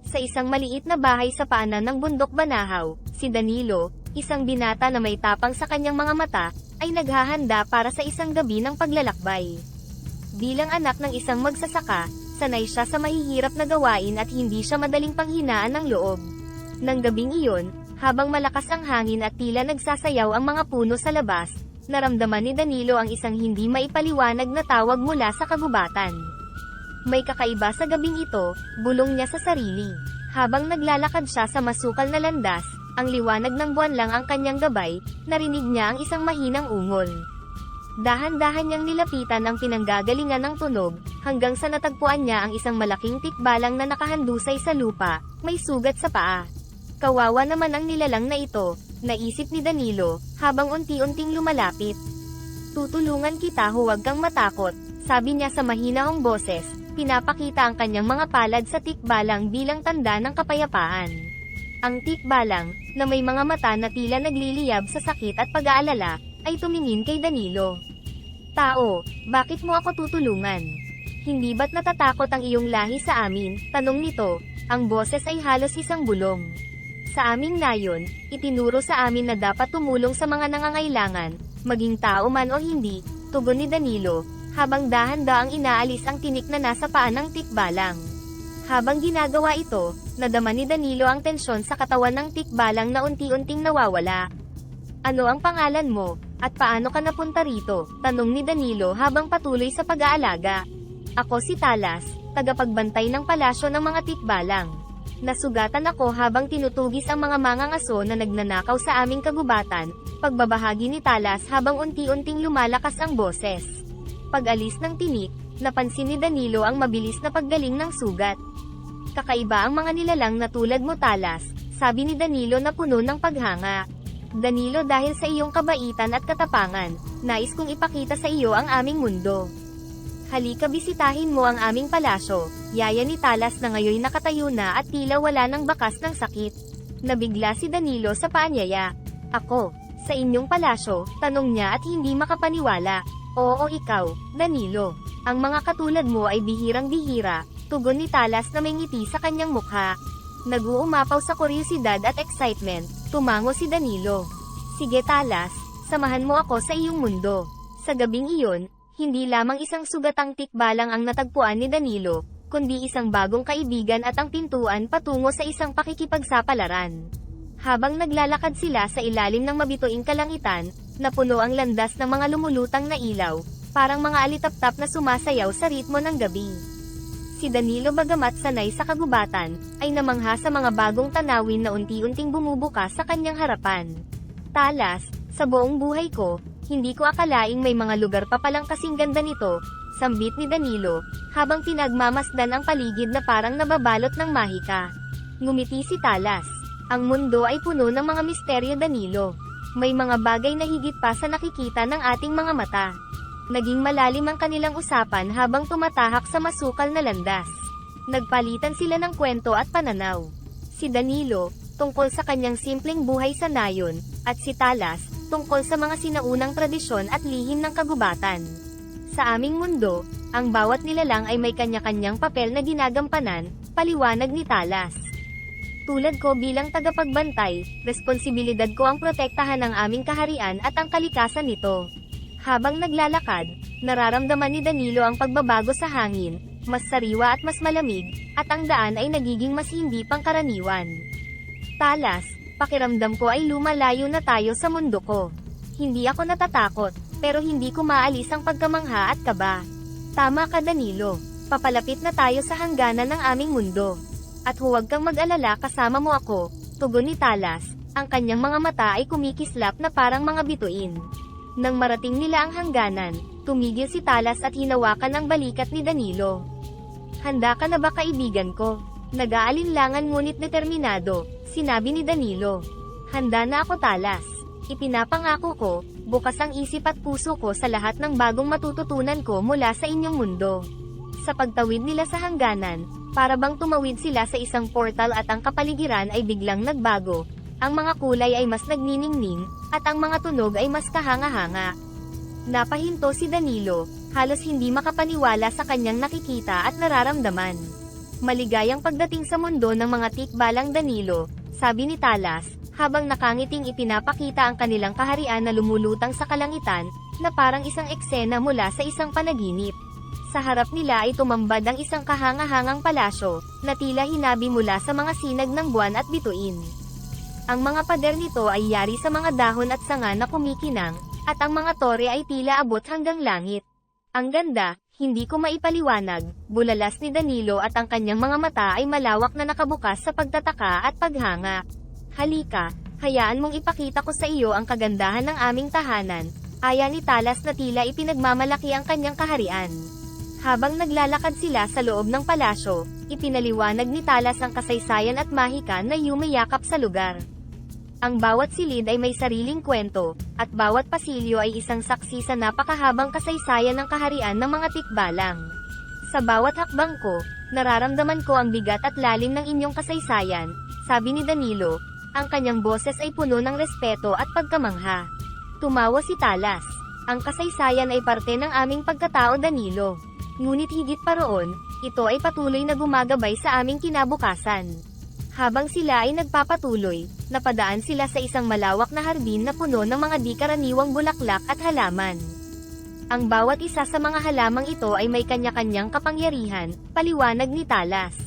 Sa isang maliit na bahay sa paanan ng bundok Banahaw, si Danilo, isang binata na may tapang sa kanyang mga mata, ay naghahanda para sa isang gabi ng paglalakbay. Bilang anak ng isang magsasaka, sanay siya sa mahihirap na gawain at hindi siya madaling panghinaan ng loob. Nang gabing iyon, habang malakas ang hangin at tila nagsasayaw ang mga puno sa labas, naramdaman ni Danilo ang isang hindi maipaliwanag na tawag mula sa kagubatan. May kakaiba sa gabing ito, bulong niya sa sarili. Habang naglalakad siya sa masukal na landas, ang liwanag ng buwan lang ang kanyang gabay, narinig niya ang isang mahinang ungol. Dahan-dahan niyang nilapitan ang pinanggagalingan ng tunog, hanggang sa natagpuan niya ang isang malaking tikbalang na nakahandusay sa lupa, may sugat sa paa. Kawawa naman ang nilalang na ito, naisip ni Danilo, habang unti-unting lumalapit. Tutulungan kita, huwag kang matakot, sabi niya sa mahinahong boses, pinapakita ang kanyang mga palad sa tikbalang bilang tanda ng kapayapaan. Ang tikbalang, na may mga mata na tila nagliliyab sa sakit at pag-aalala, ay tumingin kay Danilo. Tao, bakit mo ako tutulungan? Hindi ba't natatakot ang iyong lahi sa amin? Tanong nito, ang boses ay halos isang bulong. Sa aming nayon, itinuro sa amin na dapat tumulong sa mga nangangailangan, maging tao man o hindi, tugon ni Danilo, habang dahan-daang inaalis ang tinik na nasa paa ng tikbalang. Habang ginagawa ito, nadama ni Danilo ang tensyon sa katawan ng tikbalang na unti-unting nawawala. Ano ang pangalan mo, at paano ka napunta rito? Tanong ni Danilo habang patuloy sa pag-aalaga. Ako si Talas, tagapagbantay ng palasyo ng mga tikbalang. Nasugatan ako habang tinutugis ang mga mangangaso na nagnanakaw sa aming kagubatan, pagbabahagi ni Talas habang unti-unting lumalakas ang boses. Pag-alis ng tinik, napansin ni Danilo ang mabilis na paggaling ng sugat. Kakaiba ang mga nilalang na tulad mo, Talas, sabi ni Danilo na puno ng paghanga. Danilo, dahil sa iyong kabaitan at katapangan, nais kong ipakita sa iyo ang aming mundo. Halika, bisitahin mo ang aming palasyo, yaya ni Talas na ngayon nakatayo na at tila wala ng bakas ng sakit. Nabigla si Danilo sa paanyaya. Ako, sa inyong palasyo, tanong niya at hindi makapaniwala. Oo, ikaw, Danilo. Ang mga katulad mo ay bihirang-bihira, tugon ni Talas na may ngiti sa kanyang mukha. Nag-uumapaw sa kuryosidad at excitement, tumango si Danilo. Sige, Talas, samahan mo ako sa iyong mundo. Sa gabing iyon, hindi lamang isang sugatang tikbalang ang natagpuan ni Danilo, kundi isang bagong kaibigan at ang pintuan patungo sa isang pakikipagsapalaran. Habang naglalakad sila sa ilalim ng mabituing kalangitan, napuno ang landas ng mga lumulutang na ilaw, parang mga alitaptap na sumasayaw sa ritmo ng gabi. Si Danilo, bagamat sanay sa kagubatan, ay namangha sa mga bagong tanawin na unti-unting bumubukas sa kanyang harapan. Talas, sa buong buhay ko, hindi ko akalaing may mga lugar pa palang kasing ganda nito, sambit ni Danilo, habang pinagmamasdan ang paligid na parang nababalot ng mahika. Ngumiti si Talas. Ang mundo ay puno ng mga misteryo, Danilo. May mga bagay na higit pa sa nakikita ng ating mga mata. Naging malalim ang kanilang usapan habang tumatahak sa masukal na landas. Nagpalitan sila ng kwento at pananaw. Si Danilo, tungkol sa kanyang simpleng buhay sa nayon, at si Talas, tungkol sa mga sinaunang tradisyon at lihim ng kagubatan. Sa aming mundo, ang bawat nilalang ay may kanya-kanyang papel na ginagampanan, paliwanag ni Talas. Tulad ko bilang tagapagbantay, responsibilidad ko ang protektahan ng aming kaharian at ang kalikasan nito. Habang naglalakad, nararamdaman ni Danilo ang pagbabago sa hangin, mas sariwa at mas malamig, at ang daan ay nagiging mas hindi pangkaraniwan. Talas, pakiramdam ko ay lumalayo na tayo sa mundo ko. Hindi ako natatakot, pero hindi ko maalis ang pagkamangha at kaba. Tama ka, Danilo. Papalapit na tayo sa hangganan ng aming mundo. At huwag kang mag-alala, kasama mo ako, tugon ni Talas. Ang kanyang mga mata ay kumikislap na parang mga bituin. Nang marating nila ang hangganan, tumigil si Talas at hinawakan ang balikat ni Danilo. Handa ka na ba, kaibigan ko? Nag-aalinlangan ngunit determinado, sinabi ni Danilo. Handa na ako, Talas. Ipinapangako ko, bukas ang isip at puso ko sa lahat ng bagong matututunan ko mula sa inyong mundo. Sa pagtawid nila sa hangganan, para bang tumawid sila sa isang portal at ang kapaligiran ay biglang nagbago. Ang mga kulay ay mas nagniningning, at ang mga tunog ay mas kahanga-hanga. Napahinto si Danilo, halos hindi makapaniwala sa kanyang nakikita at nararamdaman. Maligayang pagdating sa mundo ng mga tikbalang Danilo, sabi ni Talas, habang nakangiting ipinapakita ang kanilang kaharian na lumulutang sa kalangitan, na parang isang eksena mula sa isang panaginip. Sa harap nila ay tumambad ang isang kahanga-hangang palasyo, na tila hinabi mula sa mga sinag ng buwan at bituin. Ang mga pader nito ay yari sa mga dahon at sanga na kumikinang, at ang mga tore ay tila abot hanggang langit. Ang ganda, hindi ko maipaliwanag, bulalas ni Danilo at ang kanyang mga mata ay malawak na nakabukas sa pagtataka at paghanga. Halika, hayaan mong ipakita ko sa iyo ang kagandahan ng aming tahanan, aya ni Talas na tila ipinagmamalaki ang kanyang kaharian. Habang naglalakad sila sa loob ng palasyo, ipinaliwanag ni Talas ang kasaysayan at mahika na yumayakap sa lugar. Ang bawat silid ay may sariling kwento, at bawat pasilyo ay isang saksi sa napakahabang kasaysayan ng kaharian ng mga tikbalang. Sa bawat hakbang ko, nararamdaman ko ang bigat at lalim ng inyong kasaysayan, sabi ni Danilo. Ang kanyang boses ay puno ng respeto at pagkamangha. Tumawa si Talas. Ang kasaysayan ay parte ng aming pagkatao, Danilo. Ngunit higit pa roon, ito ay patuloy na gumagabay sa aming kinabukasan. Habang sila ay nagpapatuloy, napadaan sila sa isang malawak na hardin na puno ng mga di-karaniwang bulaklak at halaman. Ang bawat isa sa mga halamang ito ay may kanya-kanyang kapangyarihan, paliwanag ni Talas.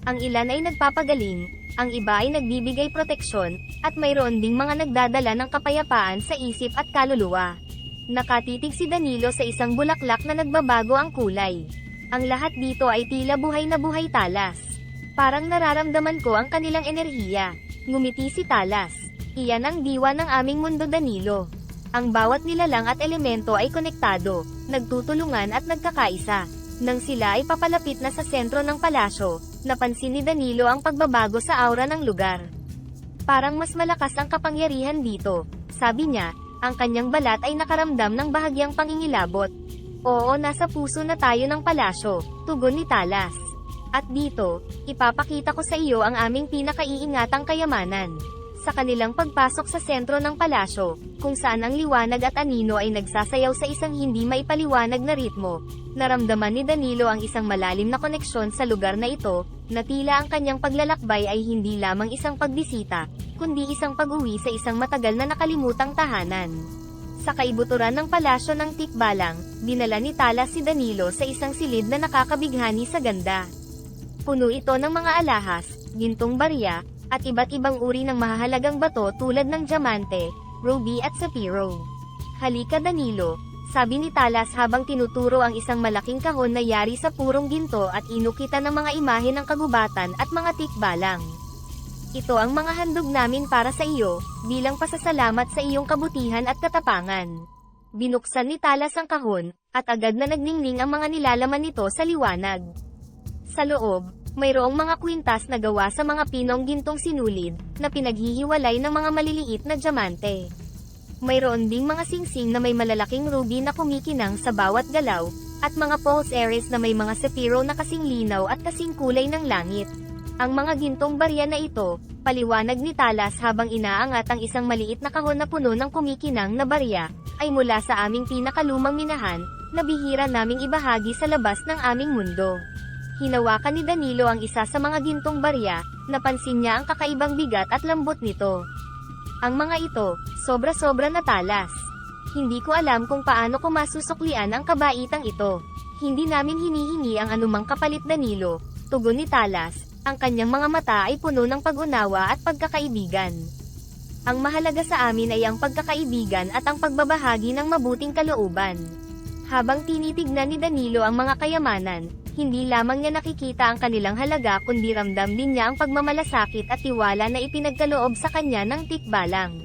Ang ilan ay nagpapagaling, ang iba ay nagbibigay proteksyon, at mayroon ding mga nagdadala ng kapayapaan sa isip at kaluluwa. Nakatitig si Danilo sa isang bulaklak na nagbabago ang kulay. Ang lahat dito ay tila buhay na buhay, Talas. Parang nararamdaman ko ang kanilang enerhiya. Ngumiti si Talas. Iyan ang diwa ng aming mundo, Danilo. Ang bawat nilalang at elemento ay konektado, nagtutulungan at nagkakaisa. Nang sila ay papalapit na sa sentro ng palasyo, napansin ni Danilo ang pagbabago sa aura ng lugar. Parang mas malakas ang kapangyarihan dito, sabi niya, ang kanyang balat ay nakaramdam ng bahagyang pangingilabot. Oo, nasa puso na tayo ng palasyo, tugon ni Talas. At dito, ipapakita ko sa iyo ang aming pinakaiingatang kayamanan. Sa kanilang pagpasok sa sentro ng palasyo, kung saan ang liwanag at anino ay nagsasayaw sa isang hindi maipaliwanag na ritmo, naramdaman ni Danilo ang isang malalim na koneksyon sa lugar na ito, na tila ang kanyang paglalakbay ay hindi lamang isang pagbisita, kundi isang pag-uwi sa isang matagal na nakalimutang tahanan. Sa kaibuturan ng palasyo ng Tikbalang, dinala ni Talas si Danilo sa isang silid na nakakabighani sa ganda. Puno ito ng mga alahas, gintong barya, at iba't ibang uri ng mahahalagang bato tulad ng diamante, ruby at sapphire. Halika, Danilo, sabi ni Talas habang tinuturo ang isang malaking kahon na yari sa purong ginto at inukitan ng mga imahe ng kagubatan at mga tikbalang. Ito ang mga handog namin para sa iyo, bilang pasasalamat sa iyong kabutihan at katapangan. Binuksan ni Talas ang kahon, at agad na nagningning ang mga nilalaman nito sa liwanag. Sa loob, mayroong mga kwintas na gawa sa mga pinong gintong sinulid, na pinaghihiwalay ng mga maliliit na diamante. Mayroon ding mga singsing na may malalaking ruby na kumikinang sa bawat galaw, at mga pulsaries na may mga sapphire na kasing linaw at kasing kulay ng langit. Ang mga gintong barya na ito, paliwanag ni Talas habang inaangat ang isang maliit na kahon na puno ng kumikinang na barya, ay mula sa aming pinakalumang minahan, na bihira naming ibahagi sa labas ng aming mundo. Hinawakan ni Danilo ang isa sa mga gintong barya, napansin niya ang kakaibang bigat at lambot nito. Ang mga ito, sobra-sobra na, Talas. Hindi ko alam kung paano ko masusuklian ang kabaitang ito. Hindi namin hinihingi ang anumang kapalit, Danilo, tugon ni Talas, ang kanyang mga mata ay puno ng pag-unawa at pagkakaibigan. Ang mahalaga sa amin ay ang pagkakaibigan at ang pagbabahagi ng mabuting kalooban. Habang tinitignan ni Danilo ang mga kayamanan, hindi lamang niya nakikita ang kanilang halaga kundi ramdam din niya ang pagmamalasakit at tiwala na ipinagkaloob sa kanya ng tikbalang.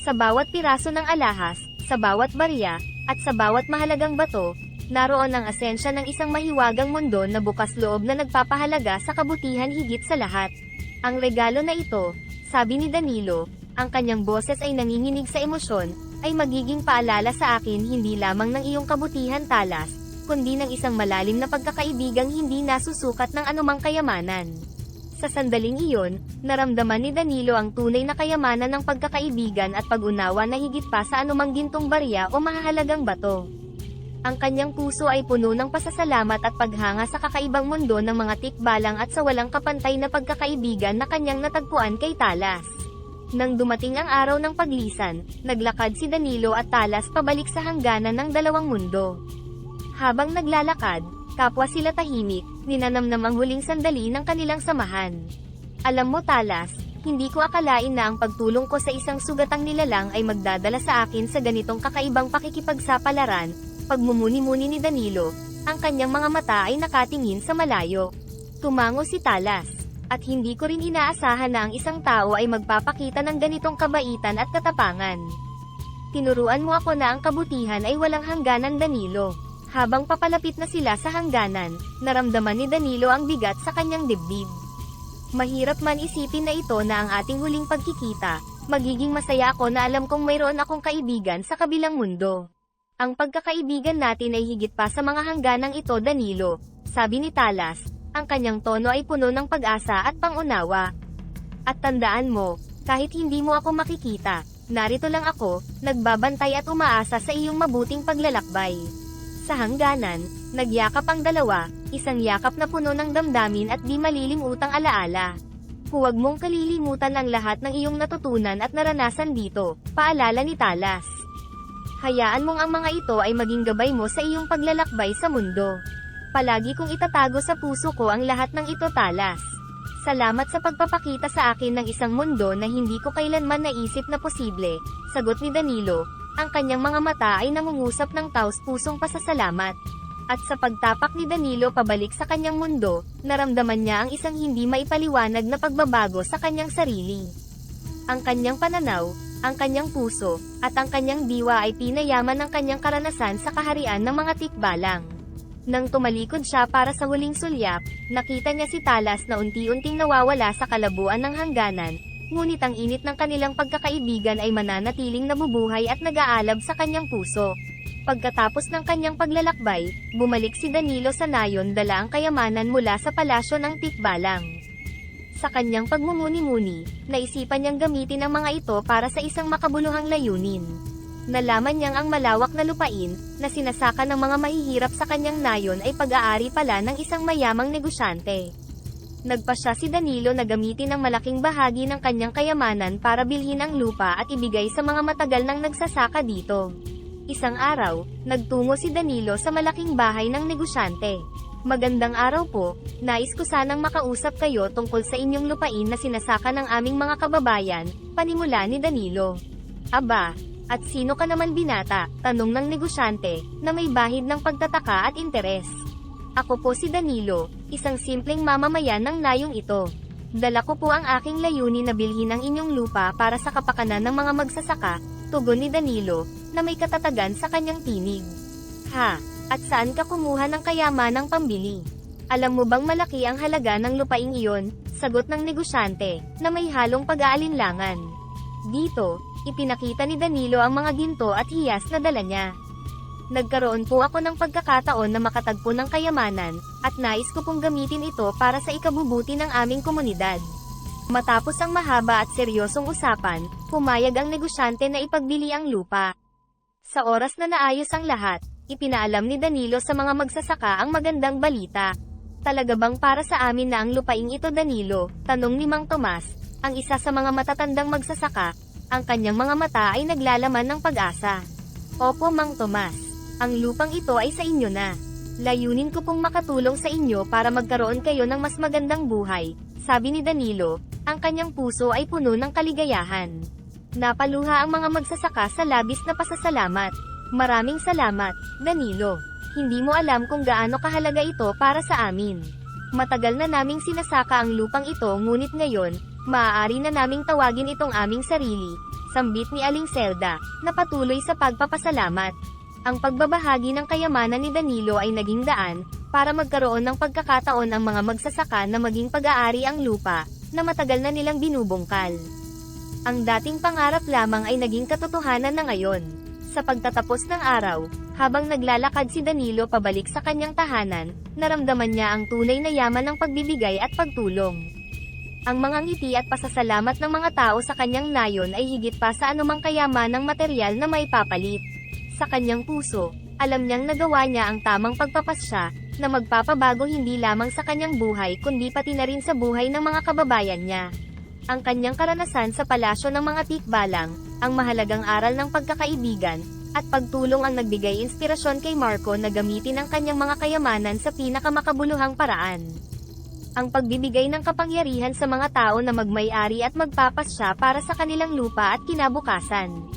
Sa bawat piraso ng alahas, sa bawat barya, at sa bawat mahalagang bato, naroon ang asensya ng isang mahiwagang mundo na bukas loob na nagpapahalaga sa kabutihan higit sa lahat. Ang regalo na ito, sabi ni Danilo, ang kanyang boses ay nanginginig sa emosyon, ay magiging paalala sa akin hindi lamang ng iyong kabutihan, Talas, kundi ng isang malalim na pagkakaibigang hindi nasusukat ng anumang kayamanan. Sa sandaling iyon, naramdaman ni Danilo ang tunay na kayamanan ng pagkakaibigan at pag-unawa na higit pa sa anumang gintong barya o mahahalagang bato. Ang kanyang puso ay puno ng pasasalamat at paghanga sa kakaibang mundo ng mga tikbalang at sa walang kapantay na pagkakaibigan na kanyang natagpuan kay Talas. Nang dumating ang araw ng paglisan, naglakad si Danilo at Talas pabalik sa hangganan ng dalawang mundo. Habang naglalakad, kapwa sila tahimik, ninanamnam ang huling sandali ng kanilang samahan. Alam mo Talas, hindi ko akalain na ang pagtulong ko sa isang sugatang nilalang ay magdadala sa akin sa ganitong kakaibang pakikipagsapalaran. Pagmumuni-muni ni Danilo, ang kanyang mga mata ay nakatingin sa malayo. Tumango si Talas, at hindi ko rin inaasahan na ang isang tao ay magpapakita ng ganitong kabaitan at katapangan. Tinuruan mo ako na ang kabutihan ay walang hangganan Danilo. Habang papalapit na sila sa hangganan, naramdaman ni Danilo ang bigat sa kanyang dibdib. Mahirap man isipin na ito na ang ating huling pagkikita, magiging masaya ako na alam kong mayroon akong kaibigan sa kabilang mundo. Ang pagkakaibigan natin ay higit pa sa mga hangganang ito Danilo, sabi ni Talas, ang kanyang tono ay puno ng pag-asa at pangunawa. At tandaan mo, kahit hindi mo ako makikita, narito lang ako, nagbabantay at umaasa sa iyong mabuting paglalakbay. Sa hangganan, nagyakap ang dalawa, isang yakap na puno ng damdamin at di malilimutang alaala. Huwag mong kalilimutan ang lahat ng iyong natutunan at naranasan dito, paalala ni Talas. Hayaan mong ang mga ito ay maging gabay mo sa iyong paglalakbay sa mundo. Palagi kong itatago sa puso ko ang lahat ng ito Talas. Salamat sa pagpapakita sa akin ng isang mundo na hindi ko kailanman naisip na posible, sagot ni Danilo, ang kanyang mga mata ay nangungusap ng taos-pusong pasasalamat. At sa pagtapak ni Danilo pabalik sa kanyang mundo, naramdaman niya ang isang hindi maipaliwanag na pagbabago sa kanyang sarili. Ang kanyang pananaw, ang kanyang puso, at ang kanyang diwa ay pinayaman ng kanyang karanasan sa kaharian ng mga tikbalang. Nang tumalikod siya para sa huling sulyap, nakita niya si Talas na unti-unting nawawala sa kalabuan ng hangganan, ngunit ang init ng kanilang pagkakaibigan ay mananatiling nabubuhay at nag-aalab sa kanyang puso. Pagkatapos ng kanyang paglalakbay, bumalik si Danilo sa nayon dala ang kayamanan mula sa palasyo ng tikbalang. Sa kanyang pagmumuni-muni, naisipan niyang gamitin ang mga ito para sa isang makabuluhang layunin. Nalaman niyang ang malawak na lupain, na sinasaka ng mga mahihirap sa kanyang nayon ay pag-aari pala ng isang mayamang negosyante. Nagpasya si Danilo na gamitin ang malaking bahagi ng kanyang kayamanan para bilhin ang lupa at ibigay sa mga matagal nang nagsasaka dito. Isang araw, nagtungo si Danilo sa malaking bahay ng negosyante. Magandang araw po, nais ko sanang makausap kayo tungkol sa inyong lupain na sinasaka ng aming mga kababayan, panimula ni Danilo. Aba, at sino ka naman binata, tanong ng negosyante, na may bahid ng pagtataka at interes. Ako po si Danilo, isang simpleng mamamayan ng nayong ito. Dala ko po ang aking layunin na bilhin ang inyong lupa para sa kapakanan ng mga magsasaka, tugon ni Danilo, na may katatagan sa kanyang tinig. Ha? At saan ka kumuha ng kayamanang pambili? Alam mo bang malaki ang halaga ng lupaing iyon? Sagot ng negosyante, na may halong pag-aalinlangan. Dito, ipinakita ni Danilo ang mga ginto at hiyas na dala niya. Nagkaroon po ako ng pagkakataon na makatagpo ng kayamanan, at nais ko pong gamitin ito para sa ikabubuti ng aming komunidad. Matapos ang mahaba at seryosong usapan, pumayag ang negosyante na ipagbili ang lupa. Sa oras na naayos ang lahat, ipinaalam ni Danilo sa mga magsasaka ang magandang balita. Talaga bang para sa amin na ang lupaing ito Danilo? Tanong ni Mang Tomas, ang isa sa mga matatandang magsasaka. Ang kanyang mga mata ay naglalaman ng pag-asa. Opo Mang Tomas, ang lupang ito ay sa inyo na. Layunin ko pong makatulong sa inyo para magkaroon kayo ng mas magandang buhay, sabi ni Danilo, ang kanyang puso ay puno ng kaligayahan. Napaluha ang mga magsasaka sa labis na pasasalamat. Maraming salamat, Danilo. Hindi mo alam kung gaano kahalaga ito para sa amin. Matagal na naming sinasaka ang lupang ito ngunit ngayon, maaari na naming tawagin itong aming sarili, sambit ni Aling Zelda, na patuloy sa pagpapasalamat. Ang pagbabahagi ng kayamanan ni Danilo ay naging daan, para magkaroon ng pagkakataon ang mga magsasaka na maging pag-aari ang lupa, na matagal na nilang binubungkal. Ang dating pangarap lamang ay naging katotohanan na ngayon. Sa pagtatapos ng araw, habang naglalakad si Danilo pabalik sa kanyang tahanan, naramdaman niya ang tunay na yaman ng pagbibigay at pagtulong. Ang mga ngiti at pasasalamat ng mga tao sa kanyang nayon ay higit pa sa anumang kayamanang material na may papalit. Sa kanyang puso, Alam niyang nagawa niya ang tamang pagpapasya, na magpapabago hindi lamang sa kanyang buhay kundi pati na rin sa buhay ng mga kababayan niya. Ang kanyang karanasan sa palasyo ng mga tikbalang, ang mahalagang aral ng pagkakaibigan, at pagtulong ang nagbigay inspirasyon kay Marco na gamitin ang kanyang mga kayamanan sa pinakamakabuluhang paraan. Ang pagbibigay ng kapangyarihan sa mga tao na magmay-ari at magpapasya para sa kanilang lupa at kinabukasan.